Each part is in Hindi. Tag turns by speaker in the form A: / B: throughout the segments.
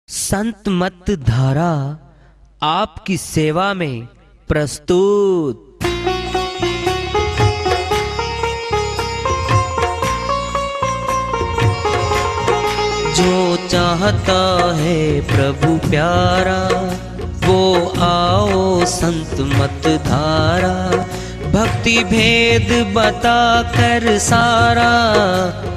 A: संत मत धारा आपकी सेवा में प्रस्तुत। जो चाहता है प्रभु प्यारा वो आओ संत मत धारा। भक्ति भेद बता कर सारा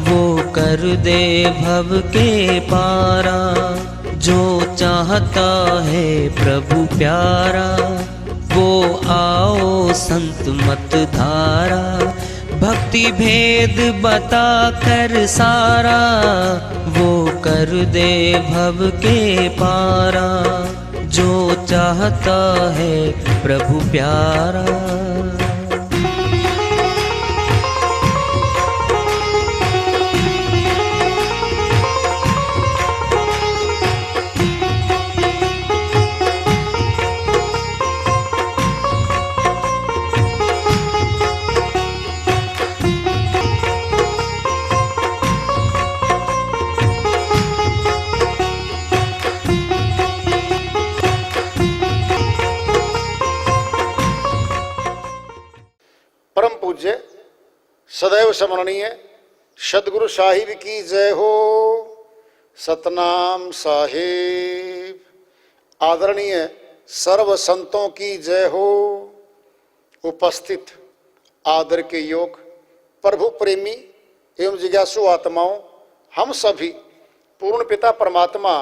A: वो कर दे भव के पारा। जो चाहता है प्रभु प्यारा वो आओ संत मत धारा। भक्ति भेद बता कर सारा वो कर दे भव के पारा। जो चाहता है प्रभु प्यारा।
B: परम पूज्य सदैव स्मरणीय सदगुरु साहिब की जय हो। सतनाम साहिब। आदरणीय सर्व संतों की जय हो। उपस्थित आदर के योग प्रभु प्रेमी एवं जिज्ञासु आत्माओं, हम सभी पूर्ण पिता परमात्मा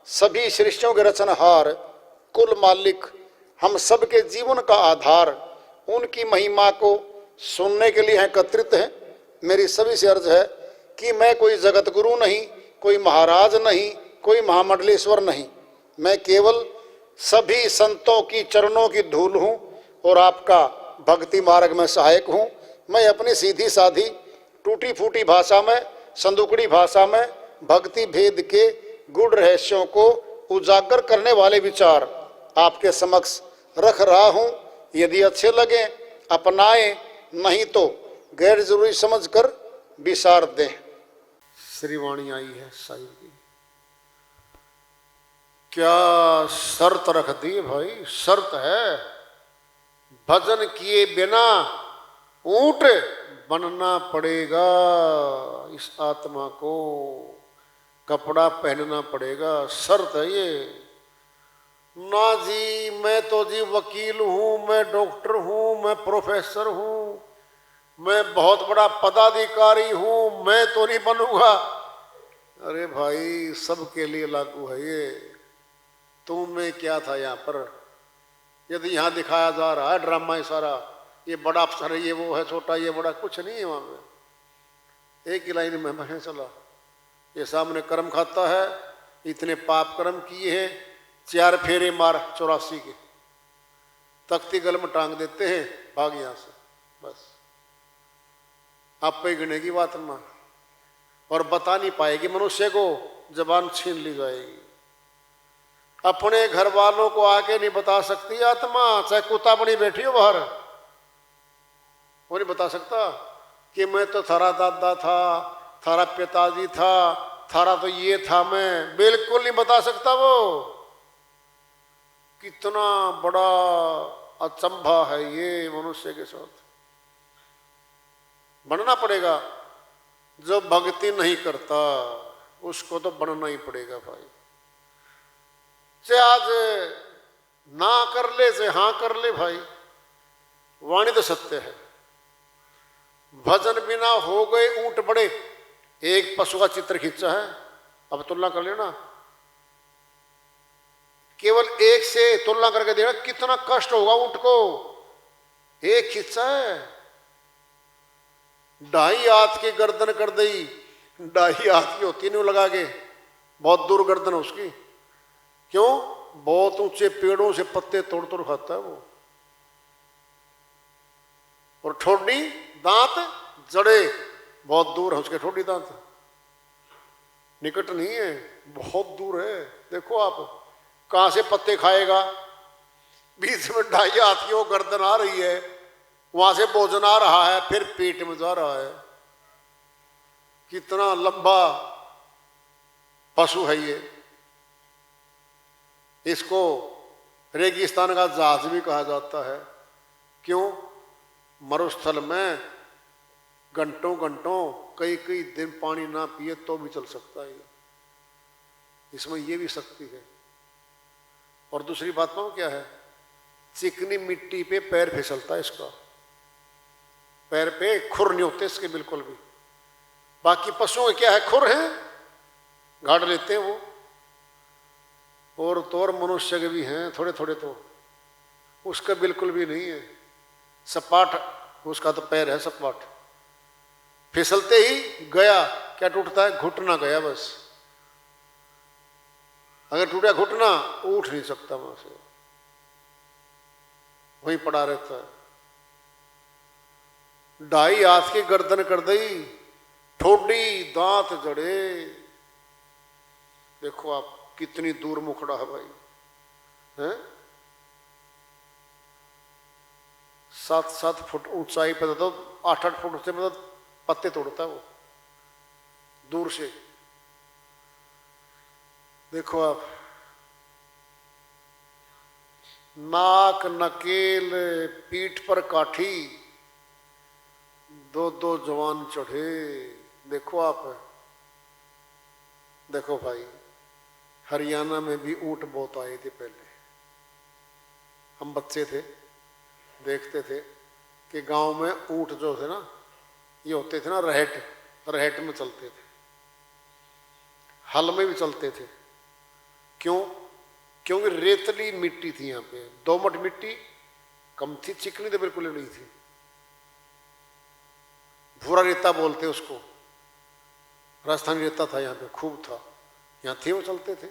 B: सभी सृष्टियों के रचनहार कुल मालिक हम सब के जीवन का आधार उनकी महिमा को सुनने के लिए एकत्रित हैं। मेरी सभी से अर्ज है कि मैं कोई जगत गुरु नहीं, कोई महाराज नहीं, कोई महामंडलेश्वर नहीं। मैं केवल सभी संतों की चरणों की धूल हूँ और आपका भक्ति मार्ग में सहायक हूँ। मैं अपनी सीधी साधी टूटी फूटी भाषा में, संदुकड़ी भाषा में भक्ति भेद के गूढ़ रहस्यों को उजागर करने वाले विचार आपके समक्ष रख रहा हूँ। यदि अच्छे लगे अपनाएं, नहीं तो गैर जरूरी समझकर विसार दें। श्रीवाणी आई है साहिब की। क्या शर्त रख दी भाई? शर्त है भजन किए बिना ऊंट बनना पड़ेगा। इस आत्मा को कपड़ा पहनना पड़ेगा। शर्त है ये। ना जी मैं तो जी वकील हूँ, मैं डॉक्टर हूँ, मैं प्रोफेसर हूँ, मैं बहुत बड़ा पदाधिकारी हूँ, मैं तो नहीं बनूंगा। अरे भाई सबके लिए लागू है ये। तुम में क्या था यहाँ पर? यदि यहाँ दिखाया जा रहा है ड्रामा ये सारा, ये बड़ा अफसर है, ये वो है, छोटा ये बड़ा, कुछ नहीं है वहाँ में। एक ही लाइन में मैं चला। ये सामने कर्म खाता है, इतने पाप कर्म किए हैं, 4 फेरे मार 84 के, तख्ती गल में टांग देते हैं, भाग यहां से। बस आप पे गिनेगी बात मां और बता नहीं पाएगी मनुष्य को, जबान छीन ली जाएगी। अपने घर वालों को आके नहीं बता सकती आत्मा, चाहे कुत्ता बनी बैठी हो बाहर, वो नहीं बता सकता कि मैं तो थारा दादा था, थारा पिताजी था, थारा तो ये था। मैं बिल्कुल नहीं बता सकता वो। कितना बड़ा अचंभा है ये मनुष्य के साथ। बनना पड़ेगा। जो भक्ति नहीं करता उसको तो बनना ही पड़ेगा भाई। चाहे आज ना कर ले चाहे हाँ कर ले भाई, वाणी तो सत्य है। भजन बिना हो गए ऊंट बड़े। एक पशु का चित्र खींचा है, अब तुलना कर लेना। केवल एक से तुलना करके देखना कितना कष्ट होगा ऊंट को। एक हिस्सा है, 2.5 हाथ की गर्दन कर दी। 2.5 हाथ की होती नहीं लगा के, बहुत दूर गर्दन है उसकी। क्यों? बहुत ऊंचे पेड़ों से पत्ते तोड़ तोड़ खाता है वो। और ठोडी दांत जड़े बहुत दूर है उसके। ठोडी दांत निकट नहीं है, बहुत दूर है। देखो आप कहां से पत्ते खाएगा। बीच में 2.5 हाथ की वो गर्दन आ रही है, वहां से भोजन आ रहा है, फिर पेट में जा रहा है। कितना लंबा पशु है ये। इसको रेगिस्तान का जहाज भी कहा जाता है। क्यों? मरुस्थल में घंटों घंटों कई कई दिन पानी ना पिए तो भी चल सकता है। इसमें ये भी शक्ति है। और दूसरी बात में क्या है, चिकनी मिट्टी पे पैर फिसलता है इसका, पैर पे खुर नहीं होते इसके बिल्कुल भी। बाकी पशुओं के क्या है, खुर हैं, गाड़ लेते हैं वो। और तो और मनुष्य के भी हैं थोड़े थोड़े, तो उसका बिल्कुल भी नहीं है, सपाट उसका तो पैर है सपाट। फिसलते ही गया, क्या टूटता है, घुटना गया बस। अगर टूटा घुटना उठ नहीं सकता वहां से, वहीं पड़ा रहता है। 2.5 हाथ की गर्दन कर दी, ठोडी दांत जड़े। देखो आप कितनी दूर मुखड़ा है भाई, हैं? 7-7 फुट ऊंचाई पे तो 8-8 फुट से मतलब पत्ते तोड़ता है वो दूर से। देखो आप, नाक नकेल पीठ पर काठी, 2-2 जवान चढ़े। देखो आप, देखो भाई, हरियाणा में भी ऊंट बहुत आए थे पहले। हम बच्चे थे, देखते थे कि गांव में ऊंट जो थे ना, ये होते थे ना रहट, रहट में चलते थे, हल में भी चलते थे। क्यों? क्योंकि रेतली मिट्टी थी यहाँ पे, दोमट मिट्टी कम थी, चिकनी तो बिल्कुल नहीं थी। भूरा रेता बोलते उसको, राजस्थानी रेता था यहाँ पे, खूब था, यहाँ थे वो चलते थे।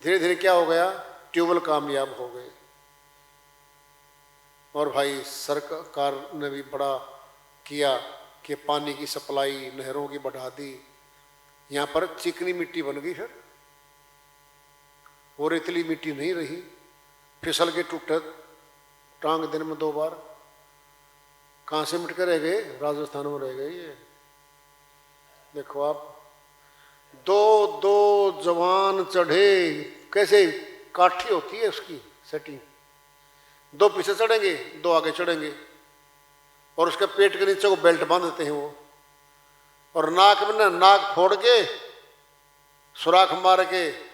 B: धीरे धीरे क्या हो गया, ट्यूबवेल कामयाब हो गए। और भाई सरकार ने भी बड़ा किया कि पानी की सप्लाई नहरों की बढ़ा दी। यहाँ पर चिकनी मिट्टी बन गई फिर, वो रेतली मिट्टी नहीं रही। फिसल के टूटे टांग दिन में 2 बार, कहाँ से मिट कर रह गए, राजस्थान में रह गए ये। देखो आप, 2-2 जवान चढ़े, कैसे काठी होती है उसकी सेटिंग, 2 पीछे चढ़ेंगे 2 आगे चढ़ेंगे, और उसके पेट के नीचे को बेल्ट बांध देते हैं वो, और नाक में ना नाक फोड़ के सुराख मार के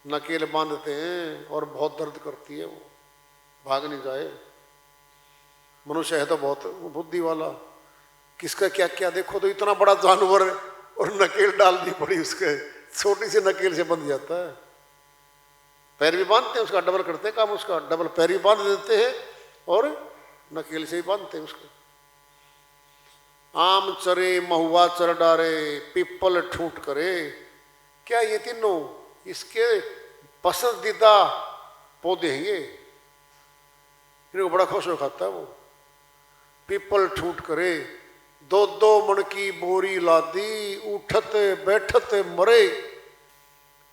B: नकेल बांधते हैं, और बहुत दर्द करती है वो, भाग नहीं जाए। मनुष्य है तो बहुत बुद्धि वाला, किसका क्या क्या। देखो तो इतना बड़ा जानवर है और नकेल डालनी पड़ी उसके, छोटी सी नकेल से बंध जाता है। पैर भी बांधते हैं उसका, डबल करते हैं काम उसका, डबल पैर भी बांध देते हैं और नकेल से भी बांधते हैं उसको। आम चरे महुआ चर डारे, पीपल ठूट करे, क्या ये तीनों इसके पसंदीदा पौधे हैं ये, इनको बड़ा खुश हो खाता है वो। पीपल ठूट करे, 2-2 मन की बोरी लादी, उठत बैठत मरे।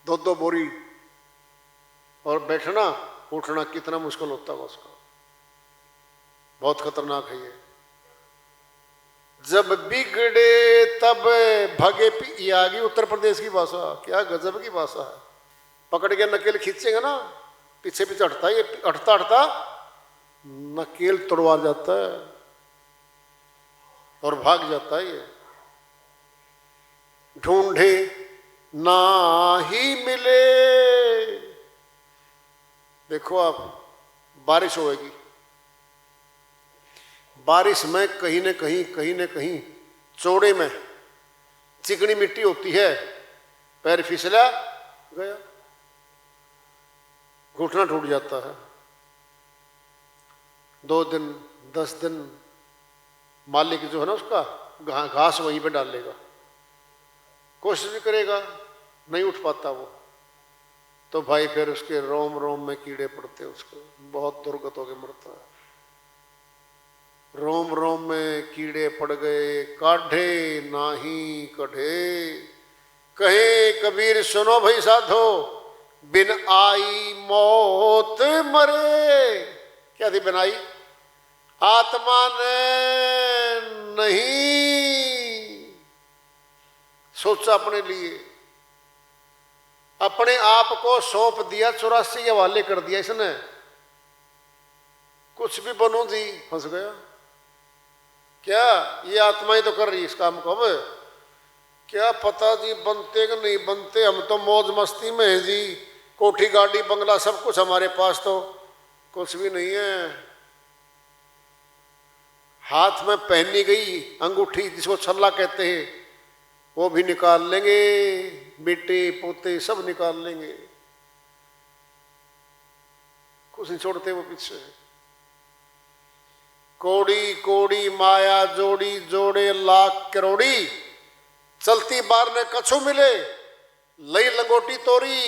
B: 2-2 बोरी, और बैठना उठना कितना मुश्किल होता है उसका, बहुत खतरनाक है ये। जब बिगड़े तब भगे, ये आ गई उत्तर प्रदेश की भाषा, क्या गजब की भाषा है। पकड़ के नकेल खींचेगा ना, पीछे पीछे हटता है ये, हटता हटता नकेल तोड़वा जाता है और भाग जाता है ये। ढूंढे ना ही मिले। देखो आप, बारिश होएगी, बारिश में कहीं न कहीं चौड़े में चिकनी मिट्टी होती है, पैर फिसला गया, घुटना टूट जाता है। 2 दिन 10 दिन मालिक जो है ना उसका घास वहीं पे डाल लेगा, कोशिश भी करेगा, नहीं उठ पाता वो, तो भाई फिर उसके रोम रोम में कीड़े पड़ते हैं, उसको बहुत दुर्गत होकर मरता है। रोम रोम में कीड़े पड़ गए, काढ़े नाही कढ़े। कहे कबीर सुनो भाई साधो, बिन आई मौत मरे। क्या थी बिन आई? आत्मा ने नहीं सोचा अपने लिए, अपने आप को सौंप दिया, 84 के हवाले कर दिया इसने। कुछ भी बनू जी, फंस गया। क्या ये आत्मा ही तो कर रही इस काम को। अब क्या पता जी बनते कि नहीं बनते, हम तो मौज मस्ती में है जी, कोठी गाड़ी बंगला सब कुछ हमारे पास, तो कुछ भी नहीं है। हाथ में पहनी गई अंगूठी जिसको छल्ला कहते हैं वो भी निकाल लेंगे, बेटे पोते सब निकाल लेंगे, कुछ नहीं छोड़ते वो पीछे। कोड़ी कोड़ी माया जोड़ी, जोड़े लाख करोड़ी, चलती बार ने कछु मिले, लई लंगोटी तोरी।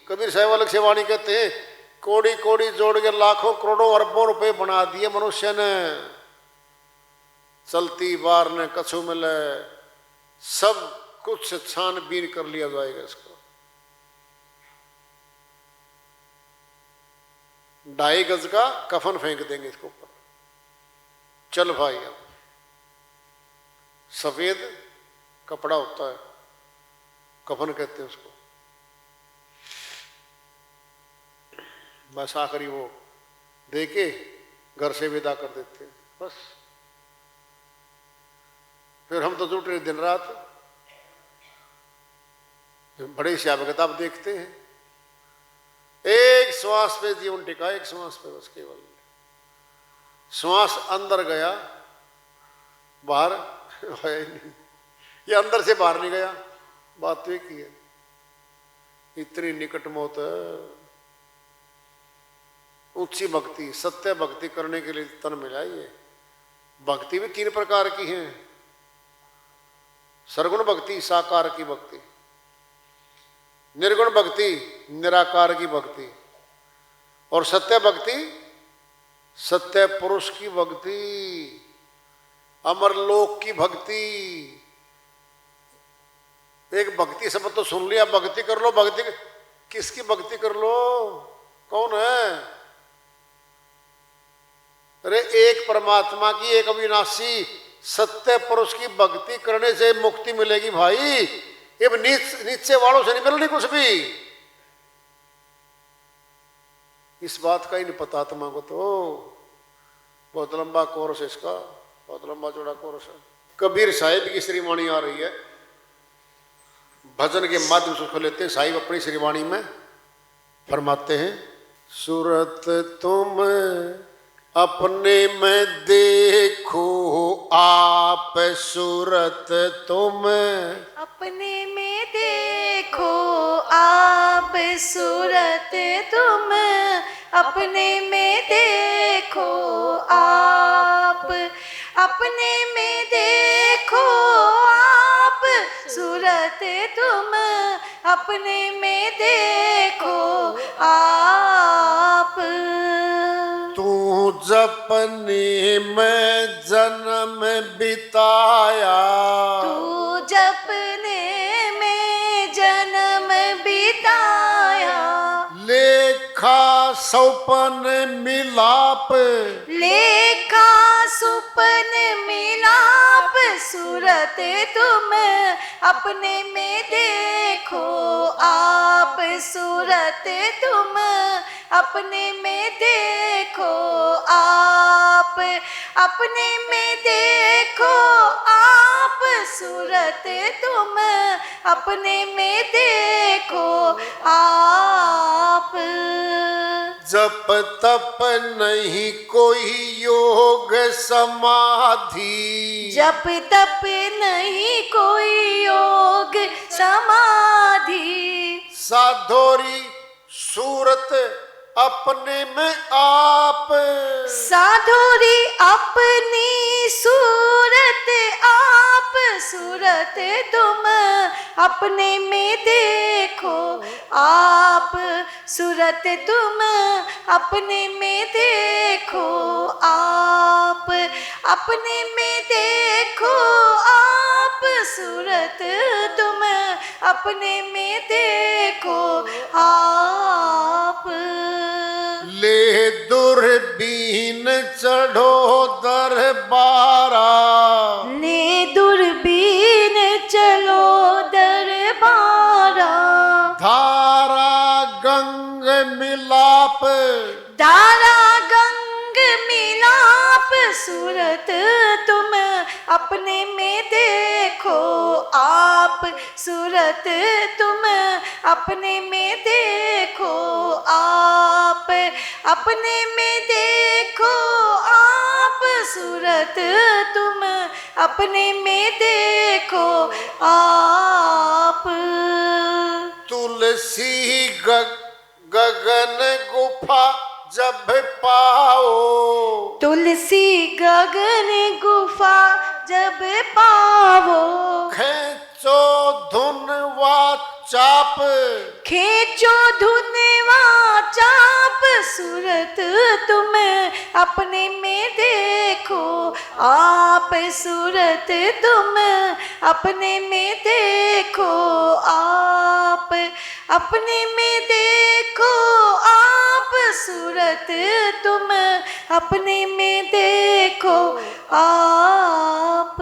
B: कबीर साहब अलग से वाणी कहते हैं, कोड़ी कोड़ी जोड़ के लाखों करोड़ों अरबों रुपए बना दिए मनुष्य ने, चलती बार ने कछु मिले, सब कुछ छानबीन कर लिया जाएगा इसको। 2.5 गज का कफन फेंक देंगे इसके ऊपर। चल भाई, अब सफेद कपड़ा होता है, कफन कहते हैं उसको, बस आखिरी वो दे के घर से विदा कर देते हैं बस। फिर हम तो जुट रहे दिन रात, बड़े हिसाब किताब देखते हैं। एक श्वास पे जीवन टिका, एक श्वास पे बस, केवल श्वास अंदर गया बाहर आया ही नहीं, ये अंदर से बाहर नहीं गया, बात तो एक ही है। इतनी निकट मौत है। ऊंची भक्ति, सत्य भक्ति करने के लिए तन मिला। ये भक्ति भी 3 प्रकार की है, सरगुण भक्ति, साकार की भक्ति, निर्गुण भक्ति, निराकार की भक्ति, और सत्य भक्ति, सत्य पुरुष की भक्ति, अमरलोक की भक्ति। एक भक्ति शब्द तो सुन लिया, भक्ति कर लो। भक्ति किसकी भक्ति कर लो, कौन है? अरे एक परमात्मा की, एक अविनाशी सत्य पुरुष की भक्ति करने से मुक्ति मिलेगी भाई। ये नीचे वालों से नहीं मिलनी कुछ भी। इस बात का ही नहीं पता आत्मा को, तो बहुत लंबा कोर्स है इसका, बहुत लंबा चौड़ा कोर्स है। कबीर साहिब की श्रीवाणी आ रही है, भजन के माध्यम से उसको लेते हैं। साहिब अपनी श्रीवाणी में फरमाते हैं, सूरत तुम अपने में देखो आप, सूरत तुम
C: अपने में देखो आप, सूरत तुम अपने में देखो आप, अपने में देखो आप, सूरत तुम अपने में देखो आप।
B: तू जपने में जन्म बिताया,
C: तू जपने में जन्म बिताया,
B: लेखा सौपन मिलाप,
C: लेखा सुपन मिलाप, सूरत तुम अपने में देखो आप, सूरत तुम अपने में देखो आप, अपने में देखो आप, सूरत तुम अपने में देखो आप।
B: जप तप नहीं कोई योग समाधि,
C: जप तप नहीं कोई योग समाधि,
B: साधोरी सूरत अपने में आप,
C: साधुरी अपनी सूरत आप, सूरत तुम अपने में देखो आप, सूरत तुम अपने में देखो आप, अपने में देखो आप, सूरत तुम अपने में देखो आप।
B: ले दूरबीन चढ़ो दरबारा,
C: ले दूरबीन चलो दरबारा,
B: धार मिलाप,
C: धारा गंग मिलाप सूरत तुम अपने में देखो आप, सूरत तुम अपने में देखो आप, अपने में देखो आप, सूरत तुम अपने में देखो आप।
B: तुलसी गगन गुफा जब पाओ,
C: तुलसी गगन गुफा जब पावो,
B: खेचो धुन वा चाप,
C: खींचो धुनवा चाप, सूरत तुम अपने में देखो आप, सूरत तुम अपने में देखो आप, अपने में देखो आप, सूरत तुम अपने में देखो आप।